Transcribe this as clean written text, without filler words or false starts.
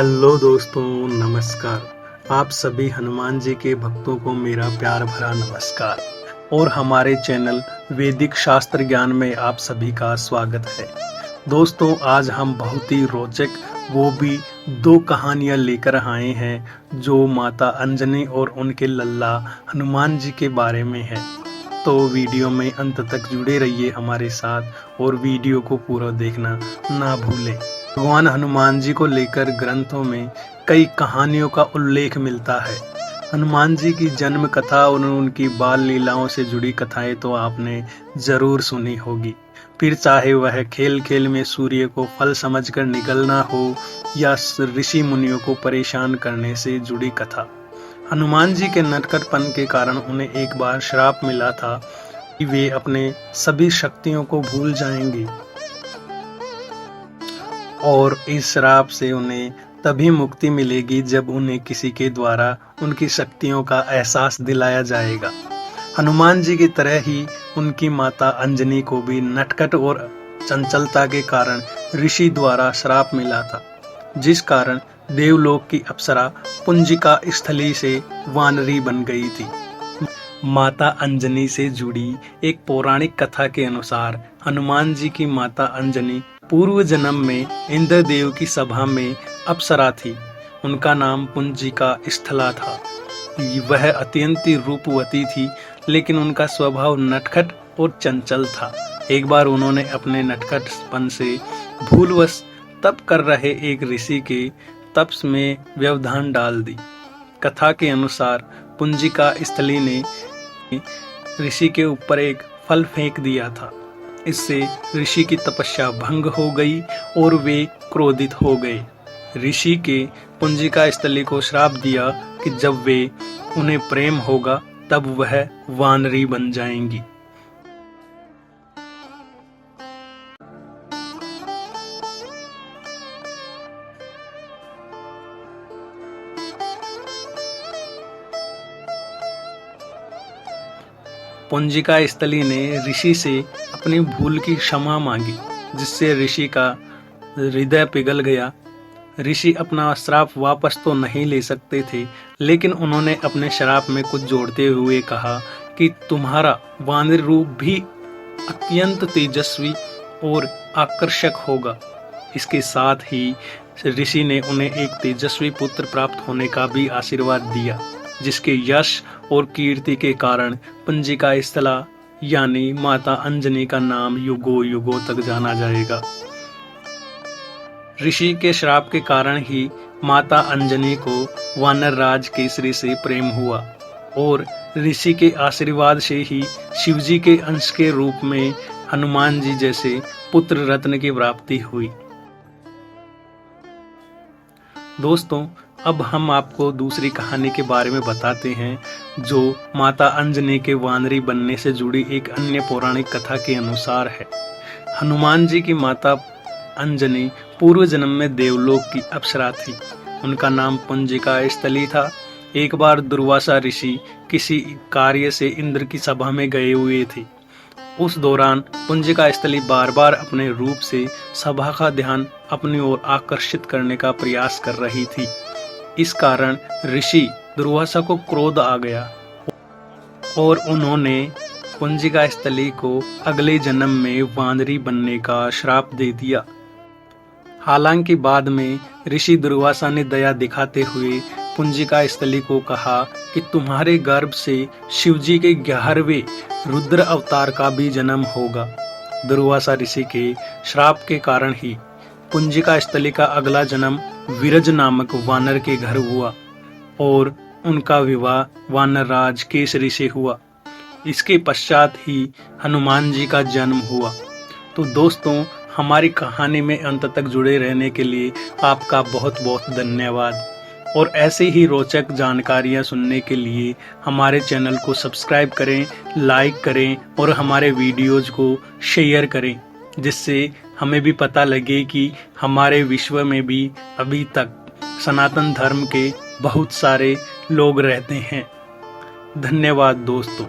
Hello दोस्तों, नमस्कार। आप सभी हनुमान जी के भक्तों को मेरा प्यार भरा नमस्कार और हमारे चैनल वैदिक शास्त्र ज्ञान में आप सभी का स्वागत है। दोस्तों, आज हम बहुत ही रोचक वो भी दो कहानियां लेकर आए हैं जो माता अंजनी और उनके लल्ला हनुमान जी के बारे में है। तो वीडियो में अंत तक जुड़े रहिए हमारे साथ और वीडियो को पूरा देखना ना भूलें। भगवान हनुमान जी को लेकर ग्रंथों में कई कहानियों का उल्लेख मिलता है। हनुमान जी की जन्म कथा और उनकी बाल लीलाओं से जुड़ी कथाएं तो आपने जरूर सुनी होगी। फिर चाहे वह खेल खेल में सूर्य को फल समझकर निकलना हो या ऋषि मुनियों को परेशान करने से जुड़ी कथा। हनुमान जी के नटखटपन के कारण उन्हें एक बार श्राप मिला था कि वे अपने सभी शक्तियों को भूल जाएंगे और इस श्राप से उन्हें तभी मुक्ति मिलेगी जब उन्हें किसी के द्वारा उनकी शक्तियों का एहसास दिलाया जाएगा। हनुमान जी की तरह ही उनकी माता अंजनी को भी नटखट और चंचलता के कारण ऋषि द्वारा श्राप मिला था, जिस कारण देवलोक की अप्सरा पुंजिका स्थली से वानरी बन गई थी। माता अंजनी से जुड़ी एक पौराणिक कथा के अनुसार हनुमान जी की माता अंजनी पूर्व जन्म में इंद्रदेव की सभा में अप्सरा थी। उनका नाम पुंजिका स्थला था। वह अत्यंत रूपवती थी, लेकिन उनका स्वभाव नटखट और चंचल था। एक बार उन्होंने अपने नटखटपन से भूलवश तप कर रहे एक ऋषि के तप में व्यवधान डाल दी। कथा के अनुसार पुंजिका स्थली ने ऋषि के ऊपर एक फल फेंक दिया था। इससे ऋषि की तपस्या भंग हो गई और वे क्रोधित हो गए। ऋषि के पुंजिका स्थली को श्राप दिया कि जब वे उन्हें प्रेम होगा तब वह वानरी बन जाएंगी। पुंजिका स्थली ने ऋषि से अपनी भूल की क्षमा मांगी, जिससे ऋषि का हृदय पिघल गया। ऋषि अपना श्राप वापस तो नहीं ले सकते थे, लेकिन उन्होंने अपने श्राप में कुछ जोड़ते हुए कहा कि तुम्हारा वानर रूप भी अत्यंत तेजस्वी और आकर्षक होगा। इसके साथ ही ऋषि ने उन्हें एक तेजस्वी पुत्र प्राप्त होने का भी आशीर्वाद दिया, जिसके यश और कीर्ति के कारण पुंजिका स्थला यानी माता अंजनी का नाम युगों युगों तक जाना जाएगा। ऋषि के श्राप के कारण ही माता अंजनी को वानर राज केसरी से प्रेम हुआ और ऋषि के आशीर्वाद से ही शिवजी के अंश के रूप में हनुमान जी जैसे पुत्र रत्न की प्राप्ति हुई। दोस्तों, अब हम आपको दूसरी कहानी के बारे में बताते हैं, जो माता अंजनी के वानरी बनने से जुड़ी एक अन्य पौराणिक कथा के अनुसार है। हनुमान जी की माता अंजनी पूर्व जन्म में देवलोक की अप्सरा थी। उनका नाम पुंजिका स्थली था। एक बार दुर्वासा ऋषि किसी कार्य से इंद्र की सभा में गए हुए थे। उस दौरान पुंजिका स्थली बार बार अपने रूप से सभा का ध्यान अपनी ओर आकर्षित करने का प्रयास कर रही थी। इस कारण ऋषि दुर्वासा को क्रोध आ गया और उन्होंने पुंजिका स्थली को अगले जन्म में वानरी बनने का श्राप दे दिया। हालांकि बाद में ऋषि दुर्वासा ने दया दिखाते हुए पुंजिका स्थली को कहा कि तुम्हारे गर्भ से शिवजी के 11वें रुद्र अवतार का भी जन्म होगा। दुर्वासा ऋषि के श्राप के कारण ही पुंजिका स्थली का अगला जन्म विरज नामक वानर के घर हुआ और उनका विवाह वानर राज केसरी से हुआ। इसके पश्चात ही हनुमान जी का जन्म हुआ। तो दोस्तों, हमारी कहानी में अंत तक जुड़े रहने के लिए आपका बहुत बहुत धन्यवाद और ऐसे ही रोचक जानकारियां सुनने के लिए हमारे चैनल को सब्सक्राइब करें, लाइक करें और हमारे वीडियोज को शेयर करें, जिससे हमें भी पता लगे कि हमारे विश्व में भी अभी तक सनातन धर्म के बहुत सारे लोग रहते हैं। धन्यवाद दोस्तों।